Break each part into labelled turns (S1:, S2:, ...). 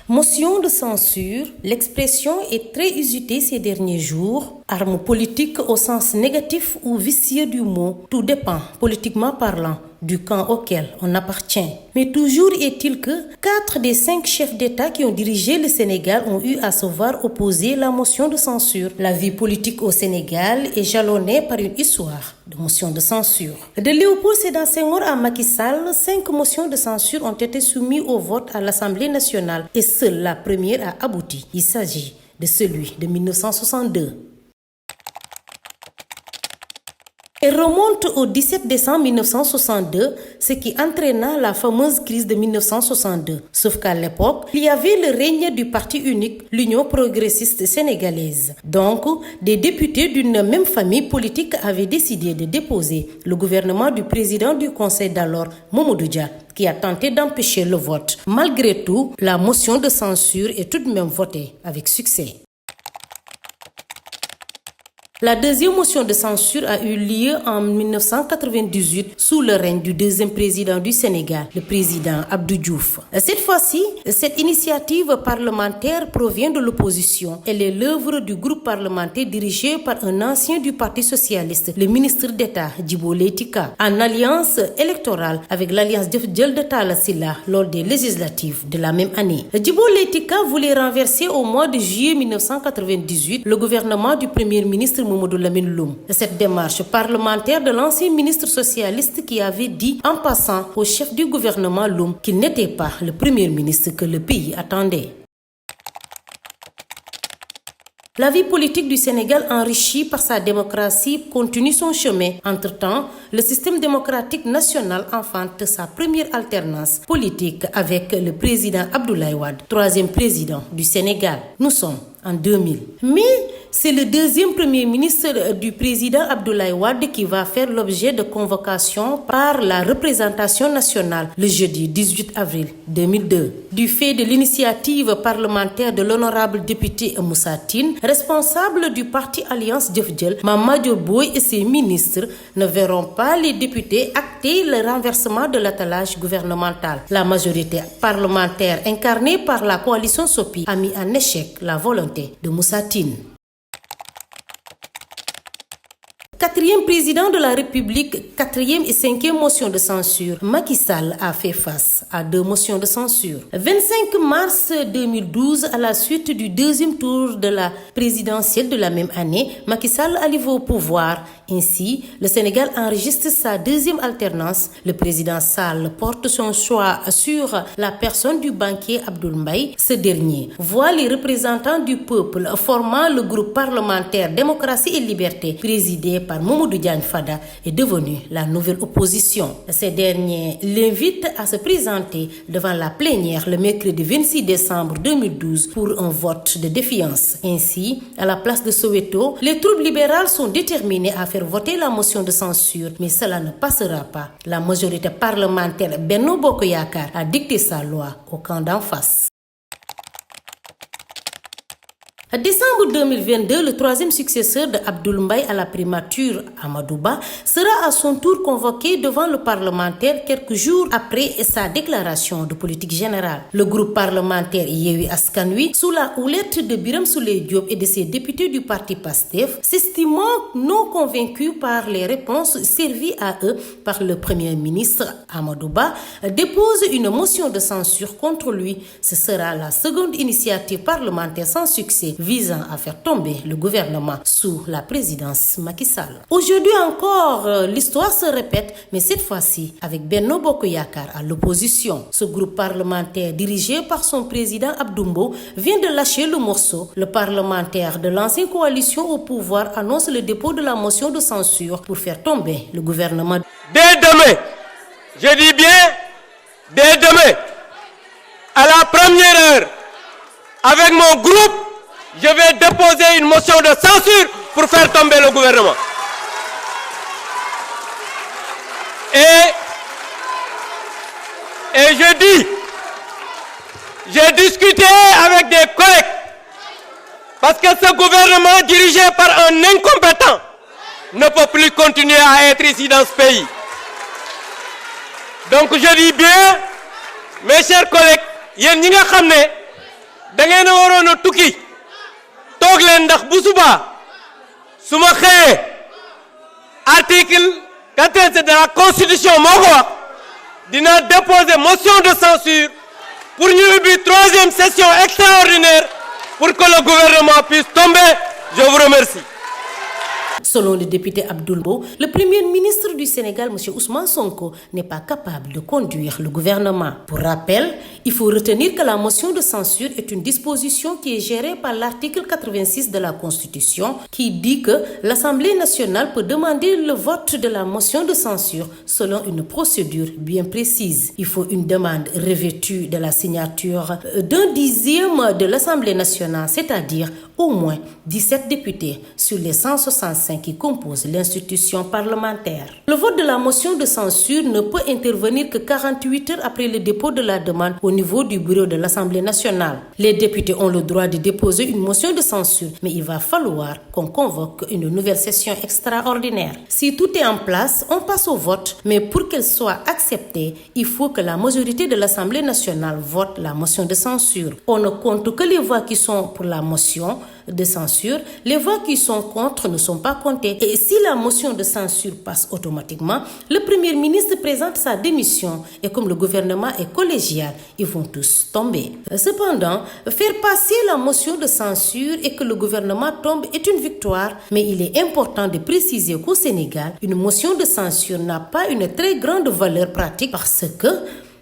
S1: Motion de censure, l'expression est très usitée ces derniers jours, arme politique au sens négatif ou vicieux du mot, tout dépend, politiquement parlant, du camp auquel on appartient. Mais toujours est-il que 4 des 5 chefs d'État qui ont dirigé le Sénégal ont eu à se voir opposer la motion de censure. La vie politique au Sénégal est jalonnée par une histoire de motion de censure. De Léopold Sédar Senghor à Macky Sall, 5 motions de censure ont été soumises au vote à l'Assemblée nationale et seule la première a abouti. Il s'agit de celui de 1962. Elle remonte au 17 décembre 1962, ce qui entraîna la fameuse crise de 1962. Sauf qu'à l'époque, il y avait le règne du parti unique, l'Union progressiste sénégalaise. Donc, des députés d'une même famille politique avaient décidé de déposer le gouvernement du président du Conseil d'alors, Mamadou Dia, qui a tenté d'empêcher le vote. Malgré tout, la motion de censure est tout de même votée avec succès. La deuxième motion de censure a eu lieu en 1998 sous le règne du deuxième président du Sénégal, le président Abdou Diouf. Cette fois-ci, cette initiative parlementaire provient de l'opposition. Elle est l'œuvre du groupe parlementaire dirigé par un ancien du Parti socialiste, le ministre d'État Djibo Leyti Ka, en alliance électorale avec l'alliance Jëf Jël de Talla Sylla lors des législatives de la même année. Djibo Leyti Ka voulait renverser au mois de juillet 1998 le gouvernement du premier ministre Mamadou Lamine Loum. Cette démarche parlementaire de l'ancien ministre socialiste qui avait dit en passant au chef du gouvernement Loum qu'il n'était pas le premier ministre que le pays attendait. La vie politique du Sénégal, enrichie par sa démocratie, continue son chemin. Entre-temps, le système démocratique national enfante sa première alternance politique avec le président Abdoulaye Wade, troisième président du Sénégal. Nous sommes en 2000. Mais c'est le deuxième premier ministre du président Abdoulaye Wade qui va faire l'objet de convocation par la représentation nationale le jeudi 18 avril 2002. Du fait de l'initiative parlementaire de l'honorable député Moussa Tine, responsable du parti Alliance Jëf Jël, Mame Madior Boye et ses ministres ne verront pas les députés acter le renversement de l'attelage gouvernemental. La majorité parlementaire incarnée par la coalition SOPI a mis en échec la volonté de Moussa Tine. Quatrième président de la République, quatrième et cinquième motion de censure, Macky Sall a fait face à 2 motions de censure. 25 mars 2012, à la suite du deuxième tour de la présidentielle de la même année, Macky Sall arrive au pouvoir. Ainsi, le Sénégal enregistre sa deuxième alternance. Le président Sall porte son choix sur la personne du banquier Abdoul Mbaye. Ce dernier voit les représentants du peuple formant le groupe parlementaire Démocratie et Liberté, présidé par Mamadou Diagne Fada, est devenu la nouvelle opposition. Ces derniers l'invitent à se présenter devant la plénière le mercredi 26 décembre 2012 pour un vote de défiance. Ainsi, à la place de Soweto, les troupes libérales sont déterminées à faire voter la motion de censure, mais cela ne passera pas. La majorité parlementaire Benno Bokk Yakaar a dicté sa loi au camp d'en face. En décembre 2022, le troisième successeur de Abdoul Mbaye à la primature, Amadou Ba, sera à son tour convoqué devant le parlementaire quelques jours après sa déclaration de politique générale. Le groupe parlementaire Yewwi Askan Wi, sous la houlette de Birame Souleye Diop et de ses députés du parti PASTEF, s'estimant non convaincus par les réponses servies à eux par le premier ministre Amadou Ba, dépose une motion de censure contre lui. Ce sera la seconde initiative parlementaire sans succès visant à faire tomber le gouvernement sous la présidence Macky Sall. Aujourd'hui encore, l'histoire se répète, mais cette fois-ci avec Benno Bokk Yakaar à l'opposition. Ce groupe parlementaire dirigé par son président Abdou Mbow vient de lâcher le morceau. Le parlementaire de l'ancienne coalition au pouvoir annonce le dépôt de la motion de censure pour faire tomber le gouvernement.
S2: Dès demain, je dis bien, dès demain, à la première heure, avec mon groupe, je vais déposer une motion de censure pour faire tomber le gouvernement. Et je dis, j'ai discuté avec des collègues, parce que ce gouvernement dirigé par un incompétent ne peut plus continuer à être ici dans ce pays. Donc je dis bien, mes chers collègues, yéen ñi nga xam ne da ngeen a waroon a tukki toog leen ndax bu subaa su ma xëyee article 14 de la constitution moo ko wax dina déposer motion de censure pour ñu ubbi 3e session extraordinaire pour que le gouvernement puisse tomber. Je vous remercie.
S1: Selon le député Abdoul Mbow, le premier ministre du Sénégal, M. Ousmane Sonko, n'est pas capable de conduire le gouvernement. Pour rappel, il faut retenir que la motion de censure est une disposition qui est gérée par l'article 86 de la Constitution, qui dit que l'Assemblée nationale peut demander le vote de la motion de censure selon une procédure bien précise. Il faut une demande revêtue de la signature d'un dixième de l'Assemblée nationale, c'est-à-dire au moins 17 députés sur les 165 qui composent l'institution parlementaire. Le vote de la motion de censure ne peut intervenir que 48 heures après le dépôt de la demande au niveau du bureau de l'Assemblée nationale. Les députés ont le droit de déposer une motion de censure, mais il va falloir qu'on convoque une nouvelle session extraordinaire. Si tout est en place, on passe au vote, mais pour qu'elle soit acceptée, il faut que la majorité de l'Assemblée nationale vote la motion de censure. On ne compte que les voix qui sont pour la motion de censure, les voix qui sont contre ne sont pas comptées. Et si la motion de censure passe automatiquement, le Premier ministre présente sa démission et comme le gouvernement est collégial, ils vont tous tomber. Cependant, faire passer la motion de censure et que le gouvernement tombe est une victoire, mais il est important de préciser qu'au Sénégal, une motion de censure n'a pas une très grande valeur pratique parce que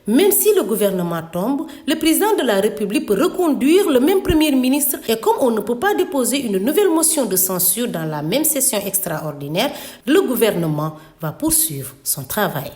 S1: même si le gouvernement tombe, le président de la République peut reconduire le même premier ministre et comme on ne peut pas déposer une nouvelle motion de censure dans la même session extraordinaire, le gouvernement va poursuivre son travail.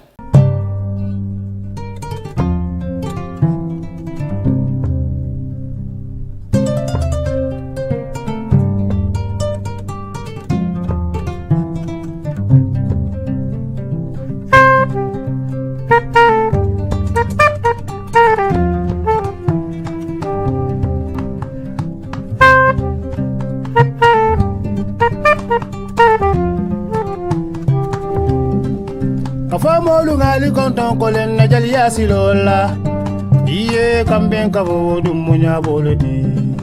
S3: Afamolu ngali konton kolen na jali yasilola iye kamben kavo dum munya bolodi